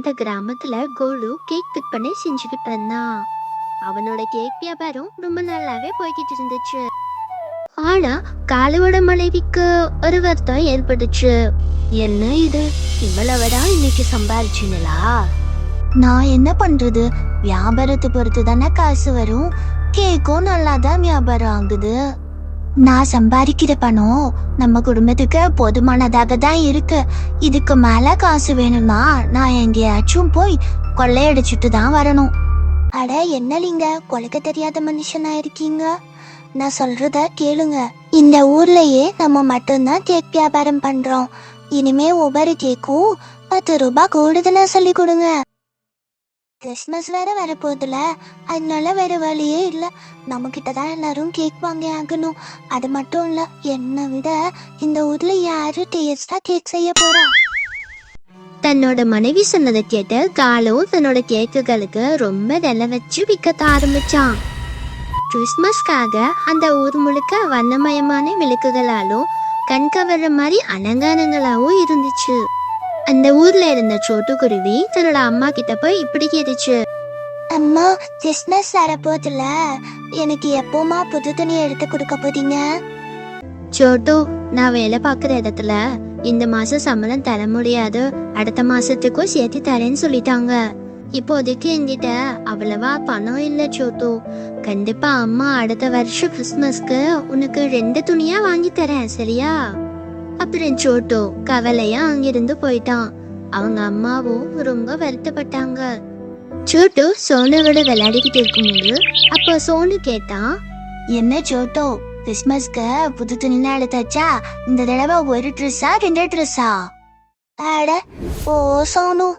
அந்த கிராமத்துல கோலு கேக் விற்பனை செஞ்சுக்கிட்டு இருந்தான். அவனோட கேக் வியாபாரம் ரொம்ப நல்லாவே போய்கிட்டு இருந்துச்சு. ஆனா காலுவோட மனைவிக்கு ஒரு வருத்தம் ஏற்பட்டுச்சு. என்ன இது, இவ்வளவுடா இன்னைக்கு சம்பாரிச்சுங்களா? நான் என்ன பண்றது, வியாபாரத்தை பொறுத்து தானே காசு வரும். கேக்கும் நல்லாதான் வியாபாரம் ஆகுது. நான் சம்பாதிக்கிற பணம் நம்ம குடும்பத்துக்கு போதுமானதாக தான் இருக்கு. இதுக்கு மேல காசு வேணும்னா நான் எங்கேயாச்சும் போய் கொள்ளையடிச்சுட்டு தான் வரணும். அட என்னலிங்க, கொலைக்க தெரியாத மனுஷனா இருக்கீங்க. நான் சொல்றத கேளுங்க. இந்த ஊர்லயே நம்ம மட்டும்தான் கேக் வியாபாரம் பண்றோம். இனிமே ஒவ்வொரு கேக்கும் 10 ரூபாய் கூடுதலா சொல்லி கொடுங்க. கிறிஸ்மஸ் வேற வரப்போகுதுல, அதனால வேற வழியே இல்லை. நம்ம கிட்டதான் எல்லாரும் கேக் வாங்கி ஆகணும். அது மட்டும் இல்ல, என்னை விட இந்த ஊர்ல யாரு டேஸ்டா கேக் செய்ய போறா? தன்னோட மனைவி சொன்னதை கேட்டு காலும் தன்னோட கேக்குகளுக்கு ரொம்ப விலை வச்சு விற்க ஆரம்பிச்சான். கிறிஸ்மஸ்க்காக அந்த ஊர் முழுக்க வண்ணமயமான விளக்குகளாலும் கண்கவர்ற மாதிரி அலங்காரங்களாவும் இருந்துச்சு. அந்த ஊர்ல இருந்த சோட்டு குருவி தன்னோட அம்மா கிட்ட போய் இப்படி கேட்டுச்சு. அம்மா, கிறிஸ்மஸ் வரப்போதுல, எனக்கு எப்போமா புது துணி எடுத்து கொடுக்க போறீங்க? சோட்டு, நான் வேலை பார்க்குற இடத்துல இந்த மாசம் சம்பளம் தர முடியாது, அடுத்த மாசத்துக்கும் சேர்த்து தரேன்னு சொல்லிட்டாங்க. இப்போதைக்கு என்கிட்ட அவ்வளவா பணம் இல்லை சோட்டு. கண்டிப்பா அம்மா அடுத்த வருஷம் கிறிஸ்மஸ்க்கு உனக்கு 2 துணியா வாங்கி தரேன், சரியா? அப்புறம் சோட்டு கவலையா அங்கிருந்து போயிட்டான். அவங்க அம்மாவும் ரொம்ப வருத்தப்பட்டாங்க. சோட்டு சோனுவோட விளையாடிக்கிட்டு இருக்கும்போது அப்போ சோனு கேட்டான், என்ன சோட்டு, கிறிஸ்மஸ்க்கு புது துணினா எடுத்தாச்சா? இந்த தடவை ஒரு ட்ரெஸ்ஸா 2 ட்ரெஸ்ஸா? அட ஓ சோனு,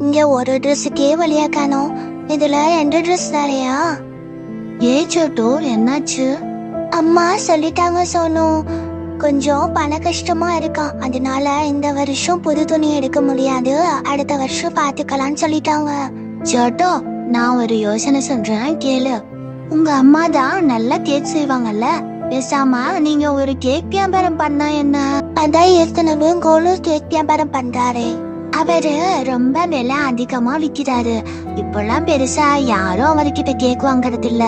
இங்க ஒரு ட்ரெஸ்ஸுக்கே வழியா காணோம், இதுல 2 ட்ரெஸ் வேறையா? ஏ சோட்டு, என்னாச்சு? அம்மா சொல்லிட்டாங்க சோனு, கொஞ்சம் பண கஷ்டமா இருக்கான், அதனால இந்த வருஷம் புது துணி எடுக்க முடியாது, அடுத்த வருஷம் பாத்துக்கலாம்னு சொல்லிட்டாங்க. சோட்டோ, நான் ஒரு யோசனை சொல்றேன் கேளு. உங்க அம்மா தான் நல்லா கேக் செய்வாங்கல்ல, பேசாம நீங்க ஒரு கேக் வியாபாரம் பண்ணா என்ன? அதான் ஏற்கனவே கோலு கேக் வியாபாரம் பண்றாரே, அவரு ரொம்ப விலை அதிகமா விக்கிறாரு. இப்பெல்லாம் பெருசா யாரும் அவர்கிட்ட கேக் வாங்கறது இல்ல.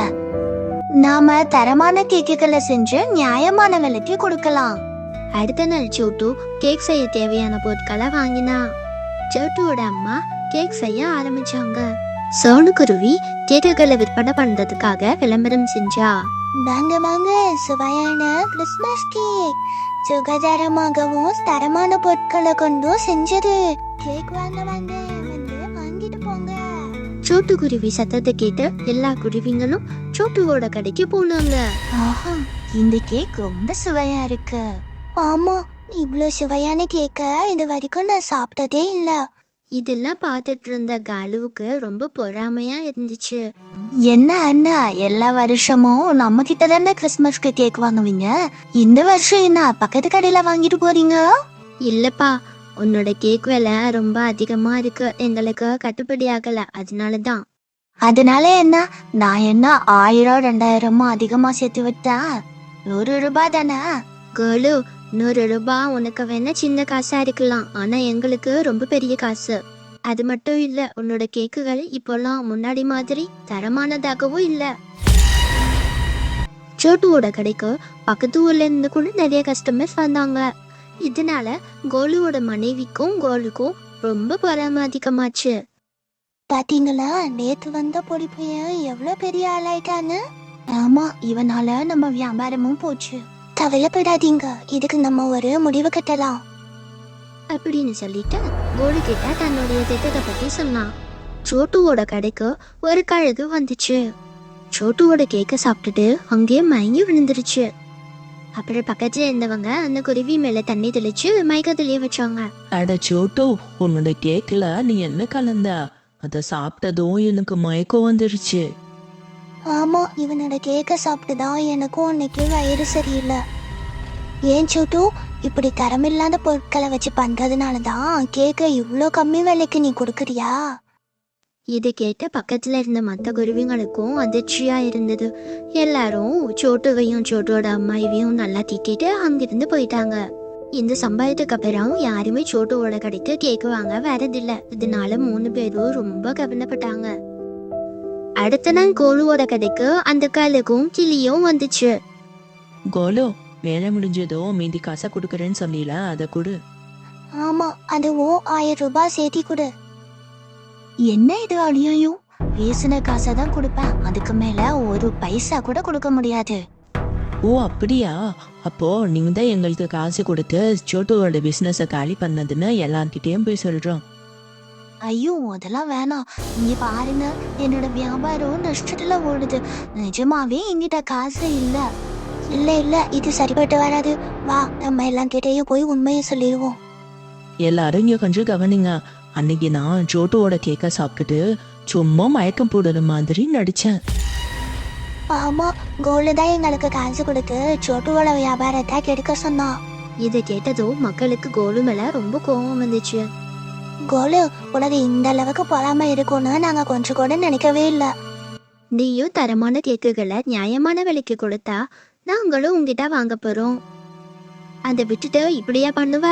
நாம தரமான கேக்குகளை செஞ்சு நியாயமான விலைக்கு கொடுக்கலாம். அடுத்த நாள் சோட்டு கேக் செய்ய தேவையான பொருட்களை வாங்கினா. சோட்டுவோட அம்மா கேக் செய்ய ஆரம்பிச்சாங்க. சோனு குருவி கேக்குகளை விற்பனை பண்றதுக்காக விளம்பரம் செஞ்சா. வாங்க வாங்க, சுவையான கிறிஸ்மஸ் கேக், சுகாதாரமாகவும் தரமான பொருட்களை கொண்டும் செஞ்சது. கேக் வாங்க வாங்க, வந்து வாங்கிட்டு போங்க. சோட்டு குருவி சத்தத்தை கேட்டு எல்லா குருவிங்களும் சோட்டுவோட கடைக்கு போனாங்க. ஆஹா, இந்த கேக் ரொம்ப சுவையா இருக்கு. ஆமா, இவ்வளோ சுவையான கேக்க இது வரைக்கும் நான் சாப்பிட்டதே இல்ல. இதெல்லாம் பார்த்துட்டு இருந்த காலுவுக்கு ரொம்ப பொறாமையா இருந்துச்சு. என்ன அண்ணா, எல்லா வருஷமும் நம்ம கிட்ட தானே கிறிஸ்மஸ்க்கு கேக் வாங்குவீங்க, இந்த வருஷம் என்ன பக்கத்து கடையில வாங்கிட்டு போறீங்க? இல்லப்பா, உன்னோட கேக் விலை ரொம்ப அதிகமா இருக்கு, எங்களுக்கு கட்டுப்படி ஆகல, அதனாலதான். அதனால என்ன, நான் என்ன 1000 2000 அதிகமா சேர்த்து விட்டா? 100 ரூபாய் தானே? கோலு, 100 ரூபாய் உனக்கு வேணா சின்ன காசா இருக்கலாம், ஆனா எங்களுக்கு ரொம்ப பெரிய காசு. அது மட்டும் இல்ல, உன்னோட கேக்குகள் இப்போல்லாம் முன்னாடி மாதிரி தரமானதாகவும் இல்ல. சோட்டுவோட கடைக்கு பக்கத்து ஊர்ல இருந்து கூட நிறைய கஸ்டமர்ஸ் வந்தாங்க. இதனால கோலுவோட மனைவிக்கும் கோலுக்கும் ரொம்ப பொறாமை அதிகமாச்சு. பாத்தீங்களா, நேத்து வந்த பொடி பையன் எவ்வளவு பெரிய ஆளாயிட்டான்னு. ஆமா, இவனால நம்ம வியாபாரமும் போச்சு. கவலைப்படாதீங்க, இதுக்கு நம்ம ஒரு முடிவு கட்டலாம் அப்படின்னு சொல்லிட்டு கோலு கிட்ட தன்னுடைய திட்டத்தை பத்தி சொன்னான். சோட்டுவோட கடைக்கு ஒரு கழுகு வந்துச்சு. சோட்டுவோட கேக்க சாப்பிட்டுட்டு அங்கேயே மயங்கி விழுந்துருச்சு. அப்புறம் பக்கத்துல இருந்தவங்க அந்த குருவி மேல தண்ணி தெளிச்சு மயக்கத்திலேயே வச்சாங்க. அட சோட்டு, உன்னோட கேக்ல நீ என்ன கலந்த? அத சாப்பிட்டதும் எனக்கு மயக்கம் வந்துருச்சு. ஆமா, இவனோட கேக்க சாப்பிட்டுதான் எனக்கும் அன்னைக்கு வயிறு சரியில்லை. ஏன் சோட்டு, இப்படி தரமில்லாத பொருட்களை வச்சு பண்றதுனாலதான் கேக்க இவ்வளோ கம்மி விலைக்கு நீ கொடுக்குறியா? இதை கேட்ட பக்கத்துல இருந்த மற்ற குருவிங்களுக்கும் அதிர்ச்சியா இருந்தது. எல்லாரும் சோட்டுவையும் சோட்டோட அம்மாவையும் நல்லா திட்டிட்டு அங்கிருந்து போயிட்டாங்க. இந்த சம்பவத்துக்கு அப்புறம் யாருமே சோட்டுவோட கடைக்கு கேக் வாங்க வரதில்ல. இதனால 3 பேரும் ரொம்ப கவலைப்பட்டாங்க. அடுத்த நாள் கோலுவோட கடைக்கு அந்த கழுகும் கிளியும் வந்துச்சு. கோலு, வேலை முடிஞ்சதோ மீதி காசை கொடுக்குறேன்னு சொல்லில, அதை கொடு. ஆமா, அதுவும் 1000 ரூபாய் சேர்த்தி கொடு. என்ன இது அழியும்? பேசின காசை தான் கொடுப்பேன், அதுக்கு மேல ஒரு பைசா கூட கொடுக்க முடியாது. ஓ அப்படியா? அப்போ நீங்க தான் எங்களுக்கு காசு கொடுத்து சோட்டுவோட பிசினஸை காலி பண்ணதுன்னு எல்லார்கிட்டயும் போய் சொல்றோம். ஐயோ, அதெல்லாம் வேணாம். இங்க பாருங்க, என்னோட வியாபாரம் நஷ்டத்துல ஓடுது. நிஜமாவே என்கிட்ட காசு இல்ல. இல்ல இது சரிப்பட்டு வராது. வா, நம்ம எல்லாம் கிட்டேயும் போய் உண்மையை சொல்லிடுவோம். எல்லாரும் இங்க கொஞ்சம் கவனிங்க. அன்னைக்கு நான் சோட்டுவோட கேக்கை சாப்பிட்டுட்டு சும்மா மயக்கம் போடுற மாதிரி நடிச்சேன். ஆமா, கோலு தான் எங்களுக்கு காசு கொடுத்து சோட்டுவோட வியாபாரத்தை கெடுக்க சொன்னா. இதை கேட்டதும் மக்களுக்கு கோலு மேல ரொம்ப கோபம் வந்துச்சு. கோலு, உனக்கு இந்த அளவுக்கு பொறாம இருக்கும்னு நாங்க கொஞ்சம் கூட நினைக்கவே இல்லை. நீயும் தரமான கேக்குகளை நியாயமான விலைக்கு கொடுத்தா நாங்களும் உங்ககிட்ட வாங்க போறோம். அதை விட்டுட்டு இப்படியா பண்ணுவ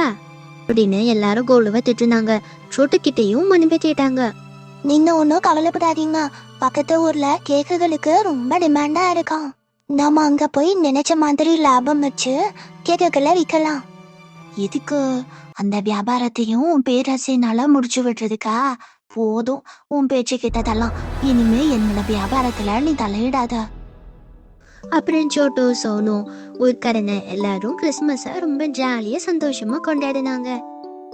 அப்படின்னு எல்லாரும் கோலுவை திட்டுனாங்க. சோட்டுக்கிட்டையும் மன்னிப்பு கேட்டாங்க. நீங்க ஒன்னும் கவலைப்படாதீங்க, பக்கத்து ஊர்ல கேக்குகளுக்கு ரொம்ப டிமாண்டா இருக்காம். நாம அங்க போய் நினைச்ச மாதிரி லாபம் வச்சு கேக்குகளை விற்கலாம். எதுக்கு? அந்த வியாபாரத்தையும் உன் பேரரசினால முடிச்சு விட்டுறதுக்கா? போதும், உன் பேச்சு கிட்டதெல்லாம். இனிமே என்னோட வியாபாரத்துல நீ தலையிடாத. அப்புறம் சோட்டு, சோனு, ஊர்க்காரங்க எல்லாரும் கிறிஸ்மஸ ரொம்ப ஜாலியா சந்தோஷமா கொண்டாடினாங்க.